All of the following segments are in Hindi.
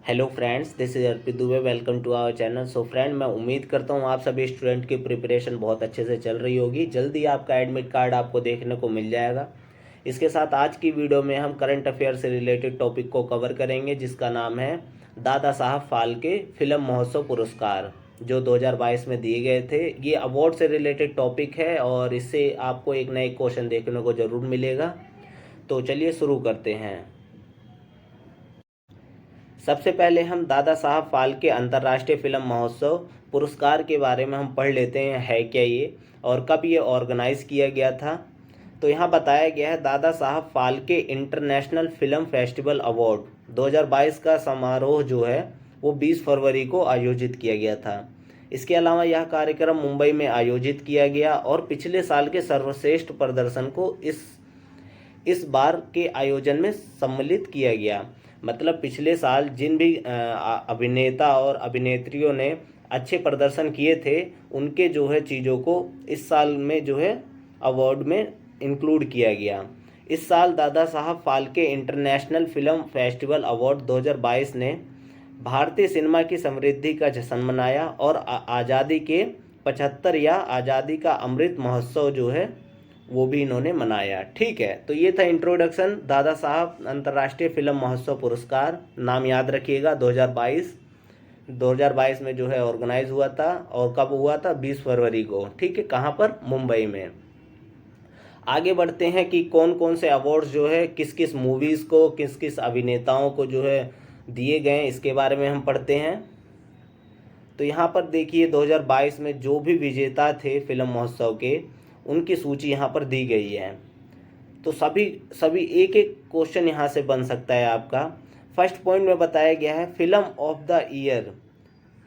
Hello friends, this is Arpit Dubey. Welcome to our channel. So friend, मैं उम्मीद करता हूँ आप सभी स्टूडेंट की प्रिपरेशन बहुत अच्छे से चल रही होगी। जल्दी आपका एडमिट कार्ड आपको देखने को मिल जाएगा। इसके साथ आज की वीडियो में हम करंट अफेयर से रिलेटेड टॉपिक को कवर करेंगे, जिसका नाम है दादा साहब फाल्के फिल्म महोत्सव पुरस्कार, जो 2022 में दिए गए थे। ये अवार्ड से रिलेटेड टॉपिक है और इससे आपको एक ना एक क्वेश्चन देखने को ज़रूर मिलेगा। तो चलिए शुरू करते हैं। सबसे पहले हम दादा साहब फाल्के अंतर्राष्ट्रीय फिल्म महोत्सव पुरस्कार के बारे में हम पढ़ लेते हैं, है क्या ये और कब ये ऑर्गेनाइज किया गया था। तो यहाँ बताया गया है Dada Saheb Phalke international film festival award 2022 का समारोह जो है वो 20 फरवरी को आयोजित किया गया था। इसके अलावा यह कार्यक्रम मुंबई में आयोजित किया गया और पिछले साल के सर्वश्रेष्ठ प्रदर्शन को इस बार के आयोजन में सम्मिलित किया गया। मतलब पिछले साल जिन भी अभिनेता और अभिनेत्रियों ने अच्छे प्रदर्शन किए थे, उनके जो है चीज़ों को इस साल में जो है अवार्ड में इंक्लूड किया गया। इस साल Dada Saheb Phalke international film festival award 2022 ने भारतीय सिनेमा की समृद्धि का जश्न मनाया और आज़ादी के 75 या आज़ादी का अमृत महोत्सव जो है वो भी इन्होंने मनाया। ठीक है, तो ये था इंट्रोडक्शन दादा साहब अंतर्राष्ट्रीय फिल्म महोत्सव पुरस्कार। नाम याद रखिएगा, 2022 में जो है ऑर्गेनाइज हुआ था। और कब हुआ था? 20 फरवरी को। ठीक है, कहाँ पर? मुंबई में। आगे बढ़ते हैं कि कौन कौन से अवार्ड्स जो है किस किस मूवीज़ को, किस किस अभिनेताओं को जो है दिए गए, इसके बारे में हम पढ़ते हैं। तो यहाँ पर देखिए 2022 में जो भी विजेता थे फिल्म महोत्सव के, उनकी सूची यहाँ पर दी गई है। तो सभी सभी एक एक क्वेश्चन यहाँ से बन सकता है आपका। फर्स्ट पॉइंट में बताया गया है फिल्म ऑफ द ईयर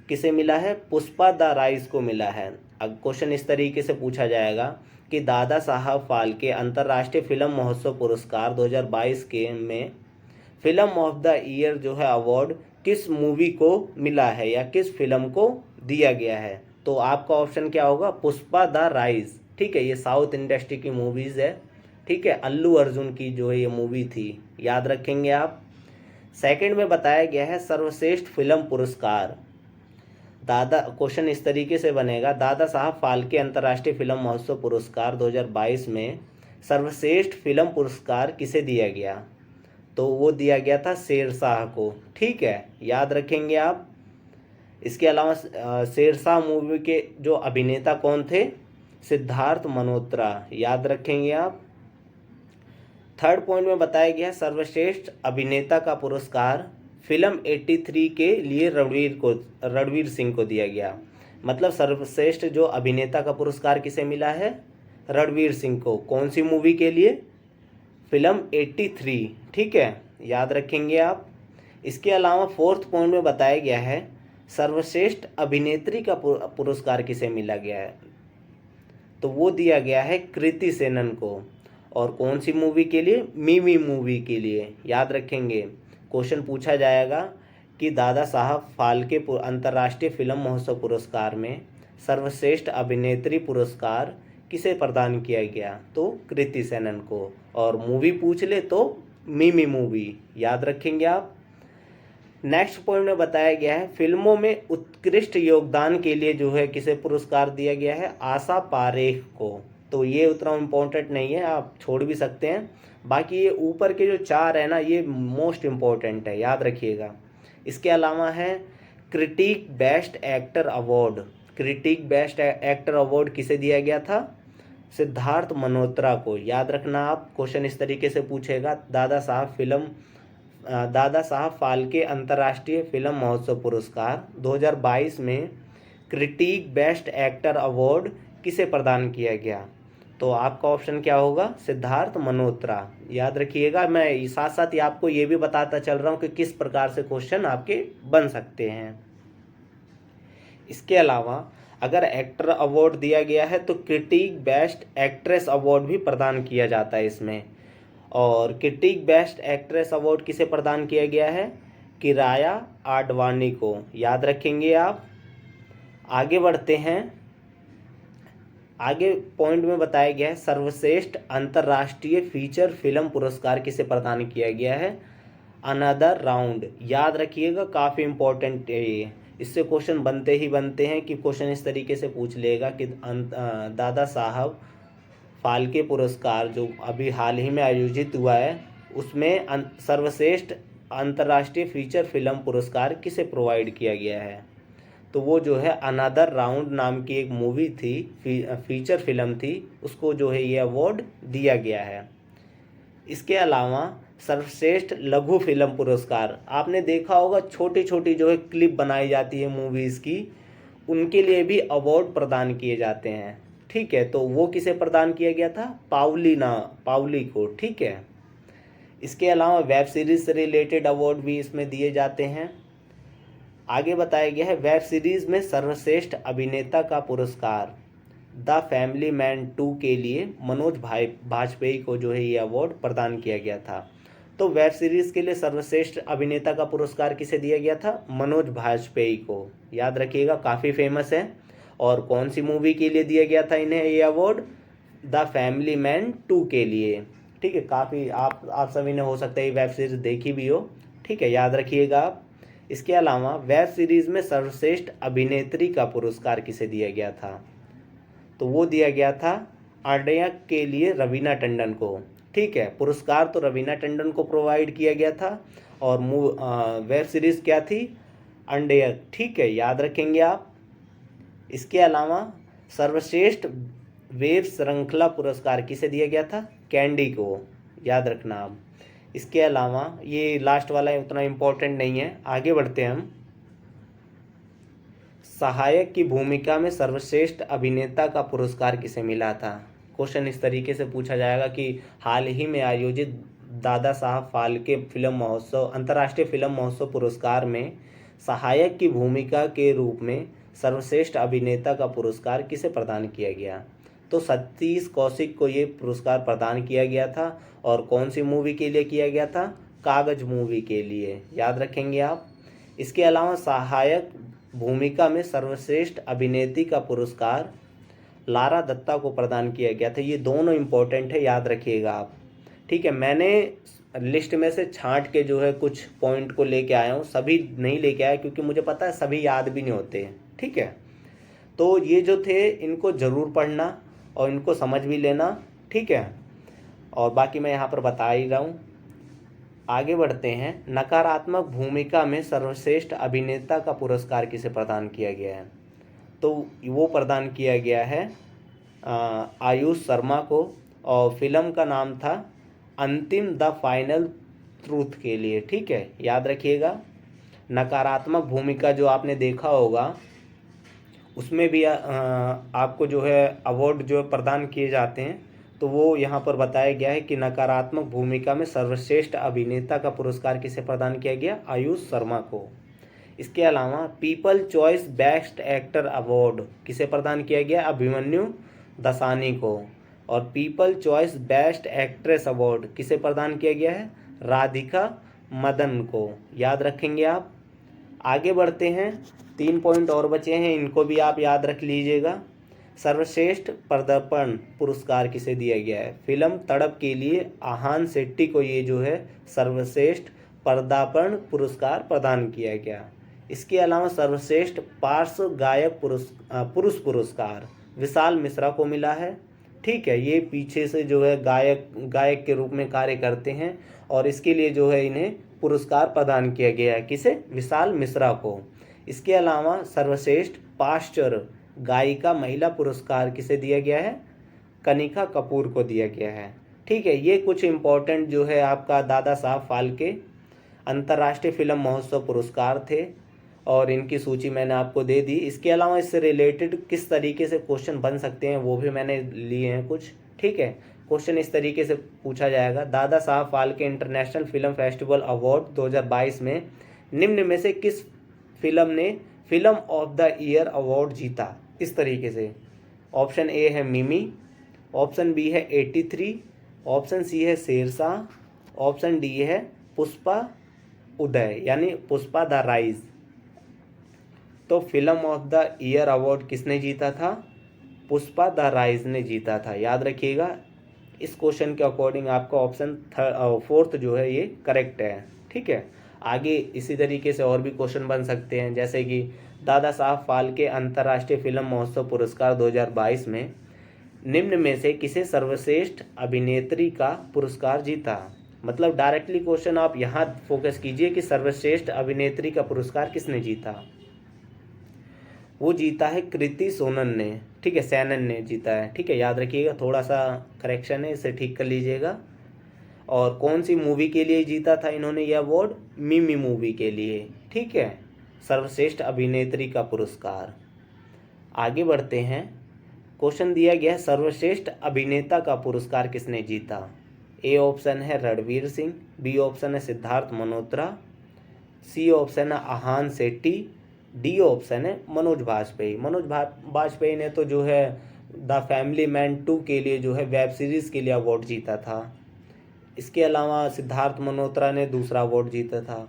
किसे मिला है? पुष्पा द राइज को मिला है। अब क्वेश्चन इस तरीके से पूछा जाएगा कि दादा साहब फाल्के अंतर्राष्ट्रीय फिल्म महोत्सव पुरस्कार 2022 के में फिल्म ऑफ द ईयर जो है अवार्ड किस मूवी को मिला है या किस फिल्म को दिया गया है? तो आपका ऑप्शन क्या होगा? Pushpa the rise. ठीक है, ये साउथ इंडस्ट्री की मूवीज़ है। ठीक है, अल्लू अर्जुन की जो है ये मूवी थी, याद रखेंगे आप। सेकंड में बताया गया है सर्वश्रेष्ठ फिल्म पुरस्कार। दादा क्वेश्चन इस तरीके से बनेगा, दादा साहब फाल्के अंतर्राष्ट्रीय फिल्म महोत्सव पुरस्कार 2022 में सर्वश्रेष्ठ फिल्म पुरस्कार किसे दिया गया? तो वो दिया गया था शेरशाह को। ठीक है, याद रखेंगे आप। इसके अलावा शेरशाह मूवी के जो अभिनेता कौन थे? सिद्धार्थ मल्होत्रा, याद रखेंगे आप। थर्ड पॉइंट में बताया गया सर्वश्रेष्ठ अभिनेता का पुरस्कार फिल्म 83 के लिए रणवीर सिंह को दिया गया। मतलब सर्वश्रेष्ठ जो अभिनेता का पुरस्कार किसे मिला है? रणवीर सिंह को। कौन सी मूवी के लिए? फिल्म 83। ठीक है, याद रखेंगे आप। इसके अलावा फोर्थ पॉइंट में बताया गया है सर्वश्रेष्ठ अभिनेत्री का पुरस्कार किसे मिला गया है? तो वो दिया गया है कृति सेनन को। और कौन सी मूवी के लिए? मिमी मूवी के लिए, याद रखेंगे। क्वेश्चन पूछा जाएगा कि दादा साहब फाल्के अंतर्राष्ट्रीय फिल्म महोत्सव पुरस्कार में सर्वश्रेष्ठ अभिनेत्री पुरस्कार किसे प्रदान किया गया? तो कृति सेनन को। और मूवी पूछ ले तो मिमी मूवी, याद रखेंगे आप। नेक्स्ट पॉइंट में बताया गया है फिल्मों में उत्कृष्ट योगदान के लिए जो है किसे पुरस्कार दिया गया है? आशा पारेख को। तो ये उतना इम्पोर्टेंट नहीं है, आप छोड़ भी सकते हैं। बाकी ये ऊपर के जो चार है ना, ये मोस्ट इम्पोर्टेंट है, याद रखिएगा। इसके अलावा है critic best actor award. Critic best actor award किसे दिया गया था? सिद्धार्थ मल्होत्रा को, याद रखना आप। क्वेश्चन इस तरीके से पूछेगा, दादा साहब फाल्के अंतर्राष्ट्रीय फिल्म महोत्सव पुरस्कार 2022 में क्रिटिक बेस्ट एक्टर अवार्ड किसे प्रदान किया गया? तो आपका ऑप्शन क्या होगा? सिद्धार्थ मल्होत्रा, याद रखिएगा। मैं साथ साथ ही आपको ये भी बताता चल रहा हूँ कि किस प्रकार से क्वेश्चन आपके बन सकते हैं। इसके अलावा अगर एक्टर अवार्ड दिया गया है तो क्रिटिक बेस्ट एक्ट्रेस अवार्ड भी प्रदान किया जाता है इसमें। और क्रिटिक बेस्ट एक्ट्रेस अवार्ड किसे प्रदान किया गया है? किराया आडवाणी को, याद रखेंगे आप। आगे बढ़ते हैं। आगे पॉइंट में बताया गया है सर्वश्रेष्ठ अंतर्राष्ट्रीय फीचर फिल्म पुरस्कार किसे प्रदान किया गया है? Another round. याद रखिएगा, काफ़ी इम्पोर्टेंट है ये। इससे क्वेश्चन बनते ही बनते हैं कि क्वेश्चन इस तरीके से पूछ लेगा कि दादा साहब फाल्के पुरस्कार जो अभी हाल ही में आयोजित हुआ है उसमें सर्वश्रेष्ठ अंतर्राष्ट्रीय फीचर फिल्म पुरस्कार किसे प्रोवाइड किया गया है। तो वो जो है अनदर राउंड नाम की एक मूवी थी, फीचर फिल्म थी, उसको जो है ये अवार्ड दिया गया है। इसके अलावा सर्वश्रेष्ठ लघु फिल्म पुरस्कार, आपने देखा होगा छोटी छोटी जो है क्लिप बनाई जाती है मूवीज़ की, उनके लिए भी अवार्ड प्रदान किए जाते हैं। ठीक है, तो वो किसे प्रदान किया गया था? पाउली को। ठीक है, इसके अलावा वेब सीरीज से रिलेटेड अवार्ड भी इसमें दिए जाते हैं। आगे बताया गया है वेब सीरीज में सर्वश्रेष्ठ अभिनेता का पुरस्कार द फैमिली मैन 2 के लिए मनोज बाजपेयी को जो है ये अवार्ड प्रदान किया गया था। तो वेब सीरीज के लिए सर्वश्रेष्ठ अभिनेता का पुरस्कार किसे दिया गया था? मनोज बाजपेयी को। याद रखिएगा, काफ़ी फेमस है। और कौन सी मूवी के लिए दिया गया था इन्हें ये अवार्ड? द फैमिली मैन 2 के लिए। ठीक है, काफ़ी आप सभी ने हो सकता है ये वेब सीरीज देखी भी हो। ठीक है, याद रखिएगा आप। इसके अलावा वेब सीरीज में सर्वश्रेष्ठ अभिनेत्री का पुरस्कार किसे दिया गया था? तो वो दिया गया था अडयक के लिए रवीना टंडन को। ठीक है, पुरस्कार तो रवीना टंडन को प्रोवाइड किया गया था और वेब सीरीज़ क्या थी? अडयक। ठीक है, याद रखेंगे आप। इसके अलावा सर्वश्रेष्ठ वेब श्रृंखला पुरस्कार किसे दिया गया था? कैंडी को। याद रखना आप। इसके अलावा ये लास्ट वाला उतना इम्पोर्टेंट नहीं है, आगे बढ़ते हैं हम। सहायक की भूमिका में सर्वश्रेष्ठ अभिनेता का पुरस्कार किसे मिला था? क्वेश्चन इस तरीके से पूछा जाएगा कि हाल ही में आयोजित दादा साहब फाल्के फिल्म महोत्सव अंतर्राष्ट्रीय फिल्म महोत्सव पुरस्कार में सहायक की भूमिका के रूप में सर्वश्रेष्ठ अभिनेता का पुरस्कार किसे प्रदान किया गया? तो सतीश कौशिक को ये पुरस्कार प्रदान किया गया था। और कौन सी मूवी के लिए किया गया था? कागज मूवी के लिए। याद रखेंगे आप। इसके अलावा सहायक भूमिका में सर्वश्रेष्ठ अभिनेत्री का पुरस्कार लारा दत्ता को प्रदान किया गया था। ये दोनों इम्पोर्टेंट है, याद रखिएगा आप। ठीक है, मैंने लिस्ट में से छांट के जो है कुछ पॉइंट को लेके आया हूँ, सभी नहीं लेके आया क्योंकि मुझे पता है सभी याद भी नहीं होते। ठीक है, तो ये जो थे इनको ज़रूर पढ़ना और इनको समझ भी लेना। ठीक है, और बाकी मैं यहाँ पर बता ही रहा हूँ। आगे बढ़ते हैं। नकारात्मक भूमिका में सर्वश्रेष्ठ अभिनेता का पुरस्कार किसे प्रदान किया गया है? तो वो प्रदान किया गया है आयुष शर्मा को और फिल्म का नाम था अंतिम द फाइनल ट्रूथ के लिए। ठीक है, याद रखिएगा। नकारात्मक भूमिका जो आपने देखा होगा उसमें भी आपको जो है अवार्ड जो प्रदान किए जाते हैं, तो वो यहाँ पर बताया गया है कि नकारात्मक भूमिका में सर्वश्रेष्ठ अभिनेता का पुरस्कार किसे प्रदान किया गया? आयुष शर्मा को। इसके अलावा people choice best actor award किसे प्रदान किया गया? अभिमन्यु दसानी को। और people choice best actress award किसे प्रदान किया गया है? राधिका मदन को। याद रखेंगे आप। आगे बढ़ते हैं, 3 पॉइंट और बचे हैं, इनको भी आप याद रख लीजिएगा। सर्वश्रेष्ठ पदार्पण पुरस्कार किसे दिया गया है? फिल्म तड़प के लिए आहान शेट्टी को ये जो है सर्वश्रेष्ठ पदार्पण पुरस्कार प्रदान किया गया। इसके अलावा सर्वश्रेष्ठ पार्श्व गायक पुरुष पुरस्कार विशाल मिश्रा को मिला है। ठीक है, ये पीछे से जो है गायक के रूप में कार्य करते हैं और इसके लिए जो है इन्हें पुरस्कार प्रदान किया गया है। किसे? विशाल मिश्रा को। इसके अलावा सर्वश्रेष्ठ पाश्चर गायिका महिला पुरस्कार किसे दिया गया है? कनिका कपूर को दिया गया है। ठीक है, ये कुछ इम्पोर्टेंट जो है आपका दादा साहब फाल्के अंतर्राष्ट्रीय फिल्म महोत्सव पुरस्कार थे और इनकी सूची मैंने आपको दे दी। इसके अलावा इससे रिलेटेड किस तरीके से क्वेश्चन बन सकते हैं वो भी मैंने लिए हैं कुछ। ठीक है, क्वेश्चन इस तरीके से पूछा जाएगा, Dada Saheb Phalke international film festival award 2022 में निम्न में से किस फिल्म ने film of the year award जीता? इस तरीके से ऑप्शन ए है मिमी, ऑप्शन बी है 83, ऑप्शन सी है शेरशाह, ऑप्शन डी है पुष्पा उदय यानी पुष्पा द राइज। तो film of the year award किसने जीता था? पुष्पा द राइज ने जीता था। याद रखिएगा, इस क्वेश्चन के अकॉर्डिंग आपका ऑप्शन 4 जो है ये करेक्ट है। ठीक है। आगे इसी तरीके से और भी क्वेश्चन बन सकते हैं, जैसे कि दादा साहब फाल्के अंतर्राष्ट्रीय फिल्म महोत्सव पुरस्कार 2022 में निम्न में से किसे सर्वश्रेष्ठ अभिनेत्री का पुरस्कार जीता। मतलब डायरेक्टली क्वेश्चन आप यहाँ फोकस कीजिए कि सर्वश्रेष्ठ अभिनेत्री का पुरस्कार किसने जीता। वो जीता है कृति सोनन ने, ठीक है, सैनन ने जीता है, ठीक है, याद रखिएगा, थोड़ा सा करेक्शन है, इसे ठीक कर लीजिएगा। और कौन सी मूवी के लिए जीता था इन्होंने यह अवार्ड, मिमी मूवी के लिए, ठीक है, सर्वश्रेष्ठ अभिनेत्री का पुरस्कार। आगे बढ़ते हैं, क्वेश्चन दिया गया है सर्वश्रेष्ठ अभिनेता का पुरस्कार किसने जीता। ए ऑप्शन है रणवीर सिंह, बी ऑप्शन है सिद्धार्थ मल्होत्रा, सी ऑप्शन है आहान शेट्टी, डी ऑप्शन है मनोज बाजपेयी। मनोज बाजपेयी ने तो जो है द फैमिली मैन 2 के लिए जो है वेब सीरीज़ के लिए अवार्ड जीता था। इसके अलावा सिद्धार्थ मल्होत्रा ने दूसरा अवार्ड जीता था।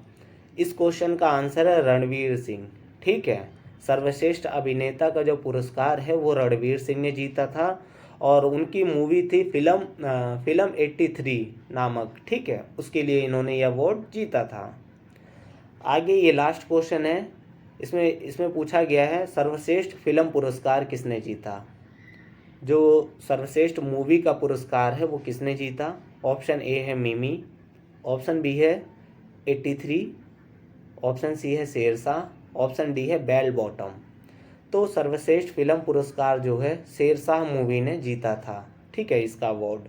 इस क्वेश्चन का आंसर है रणवीर सिंह, ठीक है। सर्वश्रेष्ठ अभिनेता का जो पुरस्कार है वो रणवीर सिंह ने जीता था और उनकी मूवी थी फिल्म 83 नामक, ठीक है, उसके लिए इन्होंने यह अवार्ड जीता था। आगे ये लास्ट क्वेश्चन है, इसमें पूछा गया है सर्वश्रेष्ठ फिल्म पुरस्कार किसने जीता। जो सर्वश्रेष्ठ मूवी का पुरस्कार है वो किसने जीता। ऑप्शन ए है मिमी, ऑप्शन बी है 83, ऑप्शन सी है शेरशाह, ऑप्शन डी है बेल बॉटम। तो सर्वश्रेष्ठ फिल्म पुरस्कार जो है शेरशाह मूवी ने जीता था, ठीक है, इसका अवार्ड।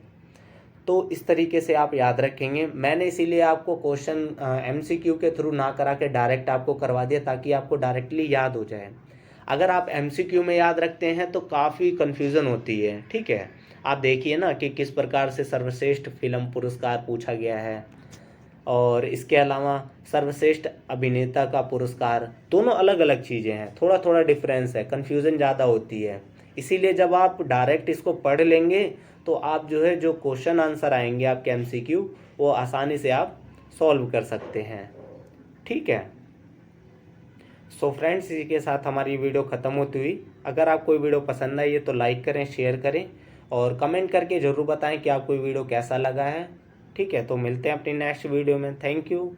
तो इस तरीके से आप याद रखेंगे। मैंने इसीलिए आपको क्वेश्चन एमसीक्यू के थ्रू ना करा के डायरेक्ट आपको करवा दिया ताकि आपको डायरेक्टली याद हो जाए। अगर आप एमसीक्यू में याद रखते हैं तो काफ़ी कन्फ्यूज़न होती है, ठीक है। आप देखिए ना कि किस प्रकार से सर्वश्रेष्ठ फिल्म पुरस्कार पूछा गया है और इसके अलावा सर्वश्रेष्ठ अभिनेता का पुरस्कार, दोनों अलग अलग चीज़ें हैं, थोड़ा थोड़ा डिफरेंस है, कन्फ्यूज़न ज़्यादा होती है। इसीलिए जब आप डायरेक्ट इसको पढ़ लेंगे तो आप जो है जो क्वेश्चन आंसर आएंगे आपके एमसीक्यू वो आसानी से आप सॉल्व कर सकते हैं, ठीक है। सो फ्रेंड्स, इसी के साथ हमारी वीडियो ख़त्म होती हुई। अगर आपको वीडियो पसंद आई है तो लाइक करें, शेयर करें और कमेंट करके ज़रूर बताएं कि आपको वीडियो कैसा लगा है, ठीक है। तो मिलते हैं अपनी नेक्स्ट वीडियो में। Thank you.